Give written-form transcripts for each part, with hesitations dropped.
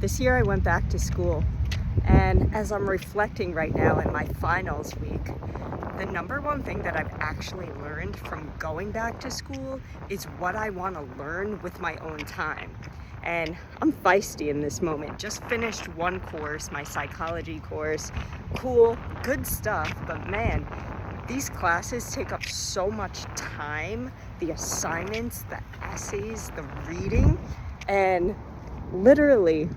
This year I went back to school, and as I'm reflecting right now in my finals week, the number one thing that I've actually learned from going back to school is what I want to learn with my own time. And I'm feisty in this moment. Just finished one course, my psychology course. Cool, good stuff, but man, these classes take up so much time. The assignments, the essays, the reading, and literally,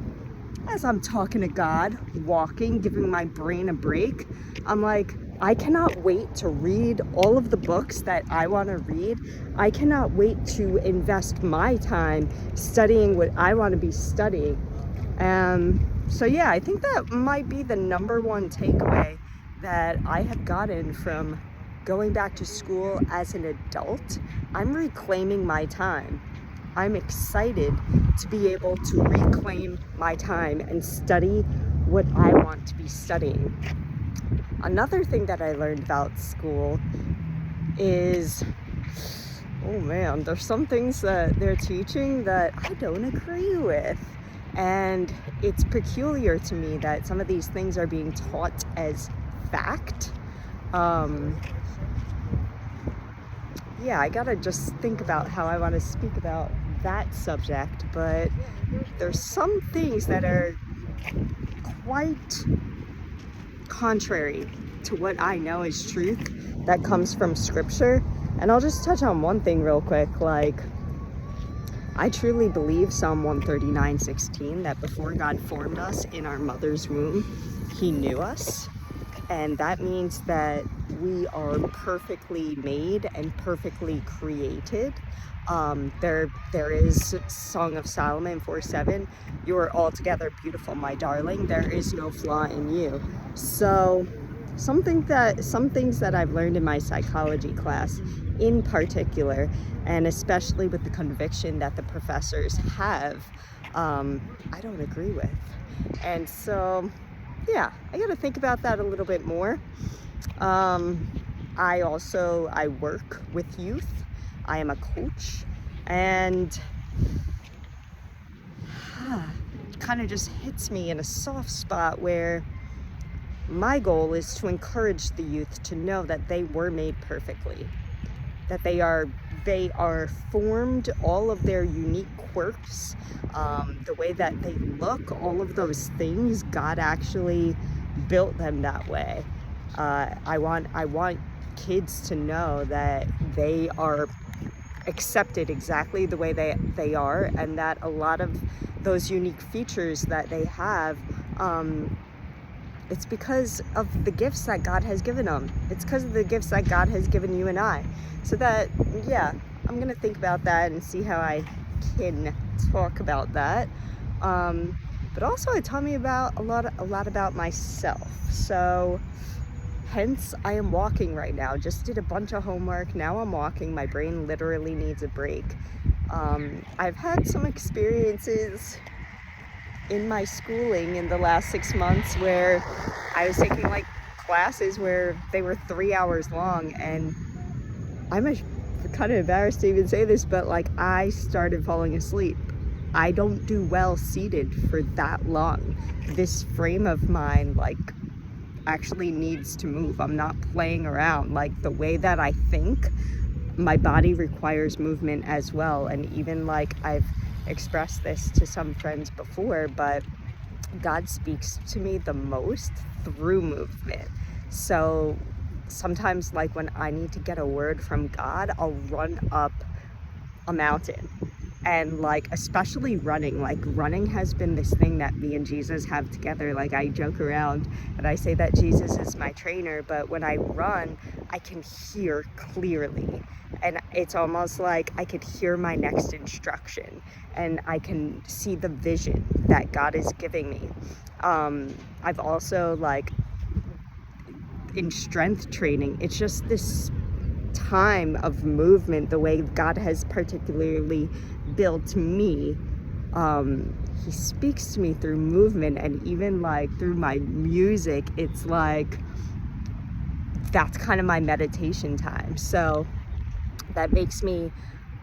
as I'm talking to God, walking, giving my brain a break, I'm like, I cannot wait to read all of the books that I want to read. I cannot wait to invest my time studying what I want to be studying. So yeah, I think that might be the number one takeaway that I have gotten from going back to school as an adult. I'm reclaiming my time. I'm excited to be able to reclaim my time and study what I want to be studying. Another thing that I learned about school is, oh man, there's some things that they're teaching that I don't agree with. And it's peculiar to me that some of these things are being taught as fact. Yeah, I gotta just think about how I want to speak about that subject, but there's some things that are quite contrary to what I know is truth that comes from scripture. And I'll just touch on one thing real quick. Like, I truly believe Psalm 139:16, that before God formed us in our mother's womb, he knew us. And that means that we are perfectly made and perfectly created. There is Song of Solomon 4:7, you are altogether beautiful, my darling. There is no flaw in you. So some things that I've learned in my psychology class in particular, and especially with the conviction that the professors have, I don't agree with. And so yeah, I got to think about that a little bit more. I work with youth. I am a coach, and it kind of just hits me in a soft spot where my goal is to encourage the youth to know that they were made perfectly, that they are formed, all of their unique quirks, the way that they look, all of those things, God actually built them that way. I want kids to know that they are accepted exactly the way they are, and that a lot of those unique features that they have, it's because of the gifts that God has given them. It's because of the gifts that God has given you and I. So that, yeah, I'm gonna think about that and see how I can talk about that. But also it taught me about a lot about myself. So hence I am walking right now. Just did a bunch of homework. Now I'm walking. My brain literally needs a break. I've had some experiences in my schooling in the last 6 months where I was taking like classes where they were 3 hours long, and I'm kind of embarrassed to even say this, but like I started falling asleep. I don't do well seated for that long. This frame of mine like actually needs to move. I'm not playing around. Like the way that I think, my body requires movement as well. And even like I've expressed this to some friends before, but God speaks to me the most through movement. So sometimes like when I need to get a word from God, I'll run up a mountain. And like especially running has been this thing that me and Jesus have together. Like I joke around and I say that Jesus is my trainer, but when I run I can hear clearly, and it's almost like I could hear my next instruction, and I can see the vision that God is giving me. I've also like in strength training, it's just this time of movement, the way God has particularly built me. He speaks to me through movement, and even like through my music, it's like that's kind of my meditation time. So that makes me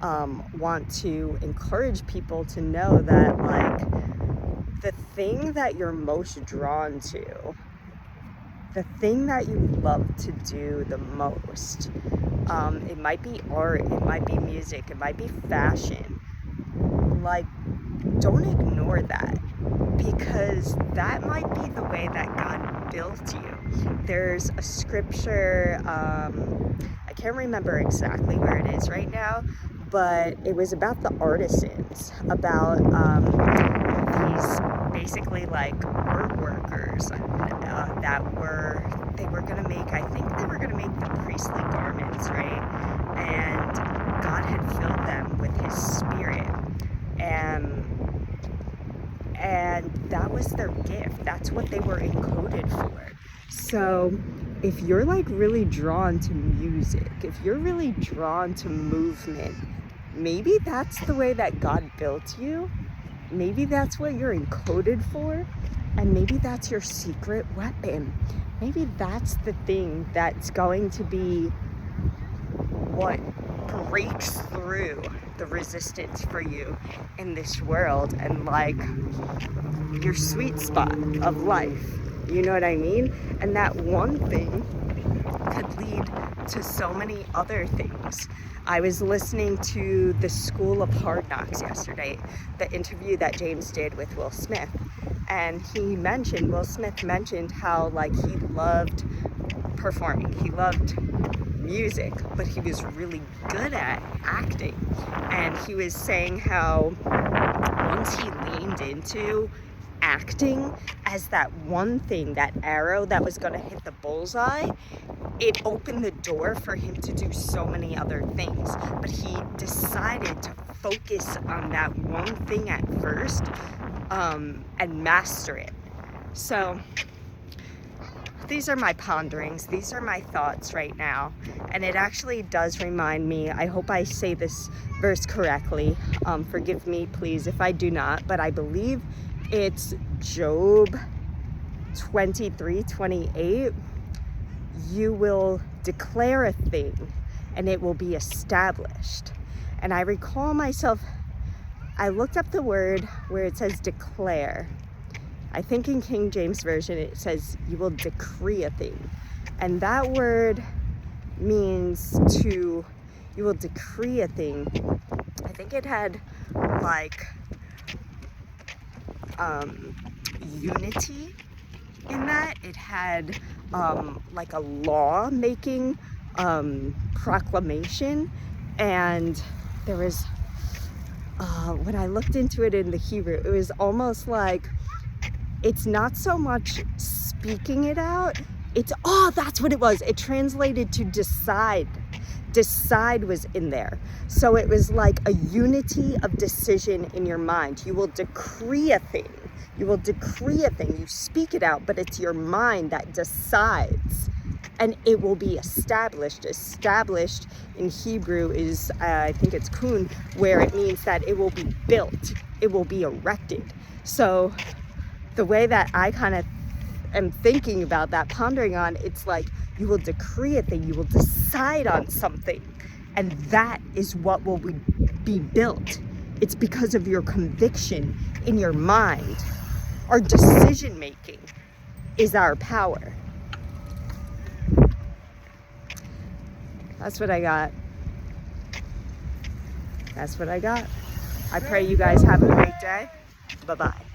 want to encourage people to know that like the thing that you're most drawn to, the thing that you love to do the most, it might be art, it might be music, it might be fashion. Like, don't ignore that, because that might be the way that God built you. There's a scripture, I can't remember exactly where it is right now, but it was about the artisans, about these basically like art workers that they were gonna make, I think they were gonna make the priestly garments, right? And God had filled them with his spirit, and that was their gift. That's what they were encoded for. So if you're like really drawn to music, if you're really drawn to movement, maybe that's the way that God built you. Maybe that's what you're encoded for, and maybe that's your secret weapon. Maybe that's the thing that's going to be what breaks through the resistance for you in this world, and like your sweet spot of life. You know what I mean? And that one thing could lead to so many other things. I was listening to the School of Hard Knocks yesterday, the interview that James did with Will Smith. And Will Smith mentioned how like he loved performing, he loved music, but he was really good at acting. And he was saying how once he leaned into acting as that one thing, that arrow that was going to hit the bullseye, it opened the door for him to do so many other things. But he decided to focus on that one thing at first, and master it. So these are my ponderings, these are my thoughts right now, and it actually does remind me, I hope I say this verse correctly, forgive me please if I do not, but I believe it's Job 23:28. You will declare a thing and it will be established. And I recall myself, I looked up the word where it says declare. I think in King James Version it says you will decree a thing. And that word means you will decree a thing. I think it had like unity in that. It had like a law making proclamation. And there was, when I looked into it in the Hebrew, it was almost like, it's not so much speaking it out, it's, that's what it was. It translated to decide. Decide was in there. So it was like a unity of decision in your mind. You will decree a thing. You will decree a thing. You speak it out, but it's your mind that decides. And it will be established. Established in Hebrew is, I think it's kun, where it means that it will be built. It will be erected. So the way that I kind of am thinking about that, pondering on, it's like you will decree a thing, you will decide on something, and that is what will be built. It's because of your conviction in your mind. Our decision making is our power. That's what I got. That's what I got. I pray you guys have a great day. Bye-bye.